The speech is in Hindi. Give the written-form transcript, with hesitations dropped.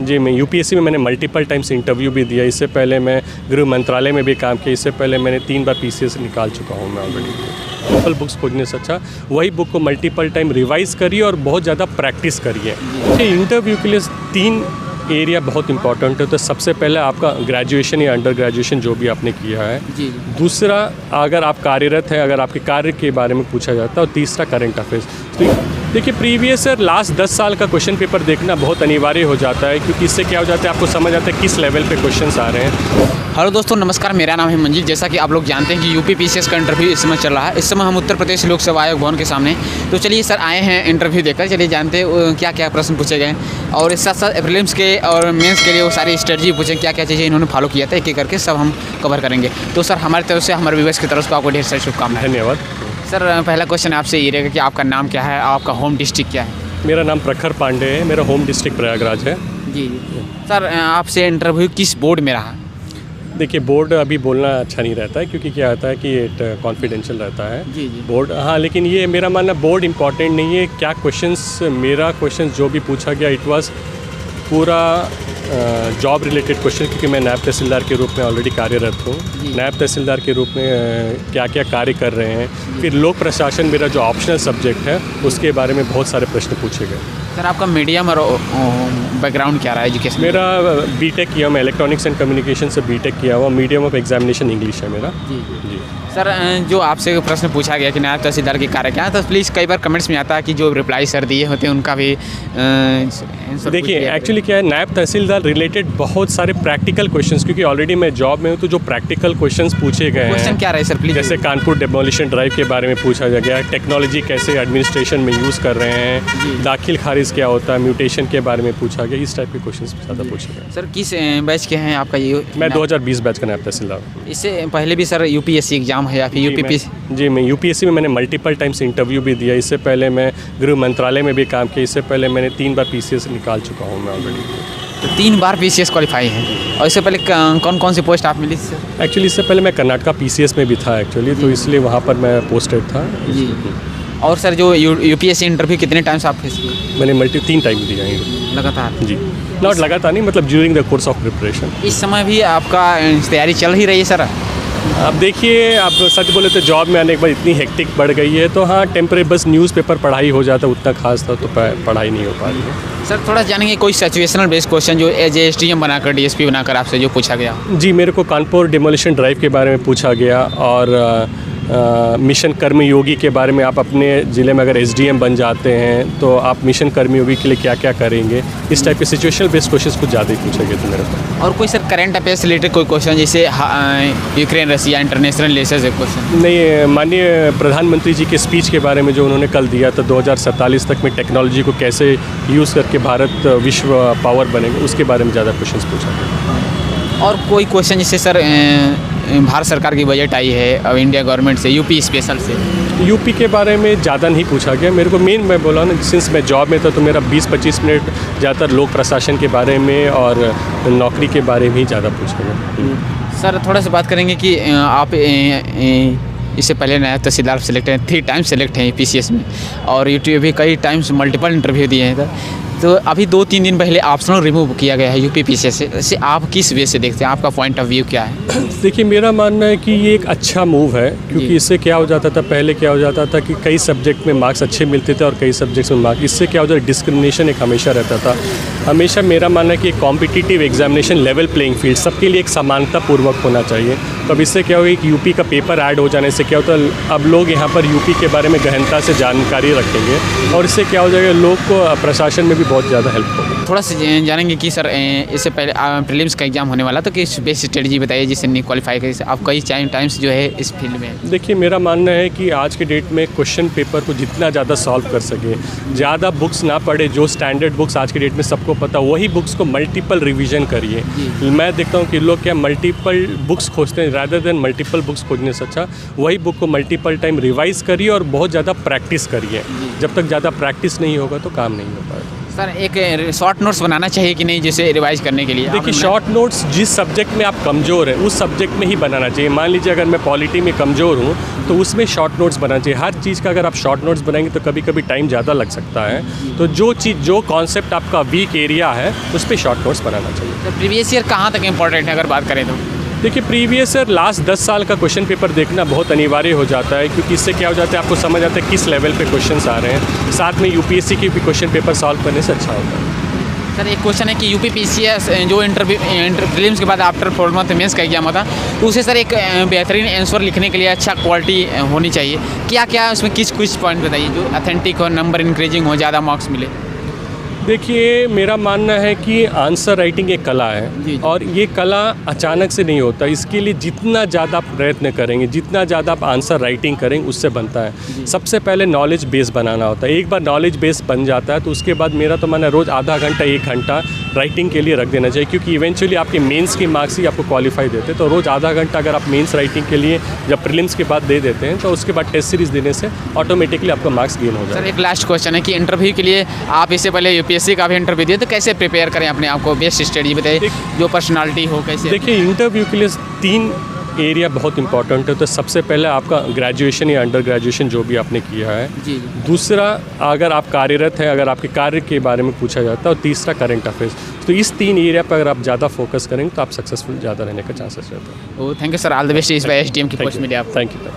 जी, मैं यूपीएससी में मैंने मल्टीपल टाइम्स इंटरव्यू भी दिया। इससे पहले मैं गृह मंत्रालय में भी काम किया। इससे पहले मैंने 3 बार पीसीएस निकाल चुका हूँ मैं ऑलरेडी। लोकल बुक्स खोजने से अच्छा वही बुक को मल्टीपल टाइम रिवाइज़ करिए और बहुत ज़्यादा प्रैक्टिस करिए। इंटरव्यू के लिए 3 एरिया बहुत इंपॉर्टेंट है। तो सबसे पहले आपका ग्रेजुएशन या अंडर ग्रेजुएशन जो भी आपने किया है। जी। दूसरा, अगर आप कार्यरत हैं, अगर आपके कार्य के बारे में पूछा जाता है। और तीसरा, करंट अफेयर्स। तो देखिए, प्रीवियस ईयर लास्ट 10 साल का क्वेश्चन पेपर देखना बहुत अनिवार्य हो जाता है, क्योंकि इससे क्या हो जाता है, आपको समझ आता है किस लेवल पे क्वेश्चंस आ रहे हैं। हेलो दोस्तों, नमस्कार। मेरा नाम है मंजिल। जैसा कि आप लोग जानते हैं कि यूपी पीसीएस का इंटरव्यू इस समय चल रहा है। इस समय हम उत्तर प्रदेश लोक सेवा आयोग भवन के सामने। तो चलिए सर आए हैं इंटरव्यू देकर। चलिए जानते हैं क्या क्या प्रश्न पूछे गए और इस साथ साथ प्रीलिम्स के और मेंस के लिए वो सारी स्ट्रेटजी पूछे, क्या क्या चीज़ें इन्होंने फॉलो किया था, एक एक करके सब हम कवर करेंगे। तो सर हमारी तरफ से, हमारे व्यूअर्स की तरफ से आपको ढेर सारी शुभकामनाएं। धन्यवाद। सर पहला क्वेश्चन आपसे ये रहेगा कि आपका नाम क्या है, आपका होम डिस्ट्रिक्ट क्या है? मेरा नाम प्रखर पांडे है। मेरा होम डिस्ट्रिक्ट प्रयागराज है। जी। सर आपसे इंटरव्यू किस बोर्ड में रहा? देखिए, बोर्ड अभी बोलना अच्छा नहीं रहता है, क्योंकि क्या होता है कि ये कॉन्फिडेंशियल रहता है। जी जी। बोर्ड, हाँ, लेकिन ये मेरा मानना बोर्ड इम्पॉर्टेंट नहीं है। क्या क्वेश्चंस, मेरा क्वेश्चन जो भी पूछा गया, इट वाज पूरा जॉब रिलेटेड क्वेश्चन, क्योंकि मैं नायब तहसीलदार के रूप में ऑलरेडी कार्यरत हूँ। नायब तहसीलदार के रूप में क्या क्या कार्य कर रहे हैं। फिर लोक प्रशासन मेरा जो ऑप्शनल सब्जेक्ट है, उसके बारे में बहुत सारे प्रश्न पूछे गए। सर आपका मीडियम और बैकग्राउंड क्या रहा है एजुकेशन? मेरा बीटेक किया, मैं इलेक्ट्रॉनिक्स एंड कम्युनिकेशन से बीटेक किया हुआ। मीडियम ऑफ एग्जामिनेशन इंग्लिश है मेरा। जी जी। सर जो आपसे प्रश्न पूछा गया कि नायब तहसीलदार के कार्य क्या है, तो प्लीज़ कई बार कमेंट्स में आता है कि जो रिप्लाई सर दिए होते हैं उनका भी देखिए, एक्चुअली क्या है, नायब तहसीलदार रिलेटेड बहुत सारे प्रैक्टिकल क्वेश्चंस, क्योंकि ऑलरेडी मैं जॉब में हूँ, तो जो प्रैक्टिकल क्वेश्चंस पूछे गए हैं। क्वेश्चन क्या रहे सर प्लीज़? जैसे कानपुर डेमोलिशन ड्राइव के बारे में पूछा गया, टेक्नोलॉजी कैसे एडमिनिस्ट्रेशन में यूज़ कर रहे हैं, दाखिल खारिज क्या होता है, म्यूटेशन के बारे में पूछा गया। इस टाइप के क्वेश्चंस ज़्यादा पूछे गए। सर किस बैच के हैं आपका ये? मैं 2020 बैच का नायब तहसीलदार हूँ। इससे पहले भी सर यूपीएससी एग्जाम है या फिर यूपीपीएससी? जी, मैं यूपीएससी में मैंने मल्टीपल टाइम्स इंटरव्यू भी दिया। इससे पहले मैं गृह मंत्रालय में भी काम किया। इससे पहले मैंने 3 बार पीसीएस निकाल चुका हूँ मैं ऑलरेडी। तो 3 बार पीसीएस क्वालिफाई है। और इससे पहले कौन कौन सी पोस्ट आप मिली सर? एक्चुअली इससे पहले मैं कर्नाटका पीसीएस में भी था एक्चुअली, तो इसलिए वहाँ पर मैं पोस्टेड था। जी। और सर जो यूपीएससी इंटरव्यू कितने टाइम्स आप फेस किए? मैंने 3 टाइम दिया है लगातार? जी। नॉट लगातार नहीं, मतलब during the course of preparation. इस समय भी आपका तैयारी चल ही रही है सर? अब देखिए, आप सच बोले तो जॉब में आने के बाद इतनी हेक्टिक बढ़ गई है, तो हाँ, टेम्परेरी बस न्यूज़पेपर पढ़ाई हो जाता, उतना खास था तो पढ़ाई नहीं हो पा रही है। सर थोड़ा जानेंगे कोई सिचुएशनल बेस्ड क्वेश्चन जो एज एसडीएम बनाकर डीएसपी बनाकर आपसे जो पूछा गया? जी, मेरे को कानपुर डेमोलिशन ड्राइव के बारे में पूछा गया, और मिशन कर्मयोगी के बारे में, आप अपने ज़िले में अगर एसडीएम बन जाते हैं तो आप मिशन कर्मयोगी के लिए क्या क्या करेंगे। इस टाइप के सिचुएशनल बेस्ड क्वेश्चंस कुछ ज़्यादा ही पूछे गए थे मेरे को। और कोई सर करंट अफेयर्स रिलेटेड कोई क्वेश्चन, जैसे यूक्रेन रसिया इंटरनेशनल रिलेशंस क्वेश्चन? नहीं, माननीय प्रधानमंत्री जी के स्पीच के बारे में जो उन्होंने कल दिया था, 2047 तक में टेक्नोलॉजी को कैसे यूज़ करके भारत विश्व पावर बनेगा, उसके बारे में ज़्यादा क्वेश्चंस पूछा गया। और कोई क्वेश्चन जैसे सर भारत सरकार की बजट आई है अब इंडिया गवर्नमेंट से, यूपी स्पेशल से? यूपी के बारे में ज़्यादा नहीं पूछा गया मेरे को। मेन मैं बोला ना, सिंस मैं जॉब में था तो मेरा 20-25 मिनट ज़्यादातर लोक प्रशासन के बारे में और नौकरी के बारे में ही ज़्यादा पूछा गया। सर थोड़ा सा बात करेंगे कि आप इससे पहले नायब तहसीलदार सेलेक्ट हैं, 3 टाइम्स सेलेक्ट हैं पीसीएस में, और यूट्यूब भी कई टाइम्स मल्टीपल इंटरव्यू दिए हैं सर। तो अभी 2-3 दिन पहले ऑप्शनल रिमूव किया गया है यूपी पीसीएस से। इससे आप किस वे से देखते हैं, आपका पॉइंट ऑफ व्यू क्या है? देखिए, मेरा मानना है कि ये एक अच्छा मूव है, क्योंकि इससे क्या हो जाता था, पहले क्या हो जाता था कि कई सब्जेक्ट में मार्क्स अच्छे मिलते थे और कई सब्जेक्ट्स में मार्क्स, इससे क्या हो जाता है, डिस्क्रिमिनेशन एक हमेशा रहता था। हमेशा मेरा मानना है कि एक competitive examination, level playing field, सबके लिए एक समानता पूर्वक होना चाहिए। तो अब इससे क्या होगा कि यूपी का पेपर ऐड हो जाने से क्या होता है, अब लोग यहाँ पर यूपी के बारे में गहनता से जानकारी रखेंगे, और इससे क्या हो जाएगा, लोग को प्रशासन में भी बहुत ज़्यादा हेल्प होगी। थोड़ा सा जानेंगे कि सर इससे पहले प्रीलिम्स का एग्जाम होने वाला, तो किस बेस्ट स्ट्रेटजी बताइए जिससे नहीं क्वालिफाई करें आप कई टाइम्स जो है इस फील्ड में? देखिए, मेरा मानना है कि आज के डेट में क्वेश्चन पेपर को जितना ज़्यादा सॉल्व कर सके, ज़्यादा बुक्स ना पढ़े, जो स्टैंडर्ड बुक्स आज के डेट में सबको पता, वही बुक्स को मल्टीपल रिवीजन करिए। मैं देखता हूँ कि लोग क्या मल्टीपल बुक्स खोजते हैं, रादर देन मल्टीपल बुक्स खोजने से अच्छा वही बुक को मल्टीपल टाइम रिवाइज़ करिए और बहुत ज़्यादा प्रैक्टिस करिए। जब तक ज़्यादा प्रैक्टिस नहीं होगा तो काम नहीं हो पाएगा। सर एक शॉर्ट नोट्स बनाना चाहिए कि नहीं, जैसे रिवाइज करने के लिए? देखिए, शॉर्ट नोट्स जिस सब्जेक्ट में आप कमज़ोर हैं उस सब्जेक्ट में ही बनाना चाहिए। मान लीजिए अगर मैं पॉलिटी में कमज़ोर हूँ तो उसमें शॉर्ट नोट्स बनाना चाहिए। हर चीज़ का अगर आप शॉर्ट नोट्स बनाएंगे तो कभी कभी टाइम ज़्यादा लग सकता है। तो जो कॉन्सेप्ट आपका वीक एरिया है उस पर शॉर्ट नोट्स बनाना चाहिए। तो प्रीवियस ईयर कहाँ तक इंपॉर्टेंट है अगर बात करें तो? देखिए, प्रीवियस ईयर लास्ट 10 साल का क्वेश्चन पेपर देखना बहुत अनिवार्य हो जाता है, क्योंकि इससे क्या हो जाता है, आपको समझ आता है किस लेवल पे क्वेश्चंस आ रहे हैं। साथ में यूपीएससी के भी क्वेश्चन पेपर सॉल्व करने से अच्छा होता है। सर एक क्वेश्चन है कि यूपीपीसीएस जो प्रीलिम्स के बाद आफ्टर 4 मंथ मेंस का एग्जाम होता है, तो उसे सर एक बेहतरीन आंसर लिखने के लिए अच्छा क्वालिटी होनी चाहिए। क्या क्या उसमें किस पॉइंट बताइए जो अथेंटिक हो, नंबर इंक्रीजिंग हो, ज़्यादा मार्क्स मिले? देखिए, मेरा मानना है कि आंसर राइटिंग एक कला है और ये कला अचानक से नहीं होता। इसके लिए जितना ज़्यादा आप प्रयत्न करेंगे, जितना ज़्यादा आप आंसर राइटिंग करेंगे, उससे बनता है। सबसे पहले नॉलेज बेस बनाना होता है। एक बार नॉलेज बेस बन जाता है तो उसके बाद मेरा तो मानना रोज़ आधा घंटा 1 घंटा राइटिंग के लिए रख देना चाहिए, क्योंकि इवेंचुअली आपके मेंस के मार्क्स ही आपको क्वालिफाई देते हैं। तो रोज़ आधा घंटा अगर आप मेंस राइटिंग के लिए जब प्रीलिम्स के बाद दे देते हैं तो उसके बाद टेस्ट सीरीज़ देने से ऑटोमेटिकली आपका मार्क्स गेन हो जाएगा। सर एक लास्ट क्वेश्चन है कि इंटरव्यू के लिए आप इससे पहले यूपीएससी का भी इंटरव्यू दिए, तो कैसे प्रिपेयर करें अपने आप को? बेस्ट स्टडी बताइए, जो पर्सनालिटी हो कैसे? देखिए, इंटरव्यू के लिए 3 एरिया बहुत इंपॉर्टेंट है। तो सबसे पहले आपका ग्रेजुएशन या अंडर ग्रेजुएशन जो भी आपने किया है। जी। दूसरा, अगर आप कार्यरत हैं, अगर आपके कार्य के बारे में पूछा जाता है। और तीसरा, करंट अफेयर्स। तो इस 3 एरिया पर अगर आप ज़्यादा फोकस करेंगे तो आप सक्सेसफुल ज़्यादा रहने का चांसेस रहता है। Thank you sir, all the best इस बार एसडीएम की पोस्ट मिली आप। Thank you.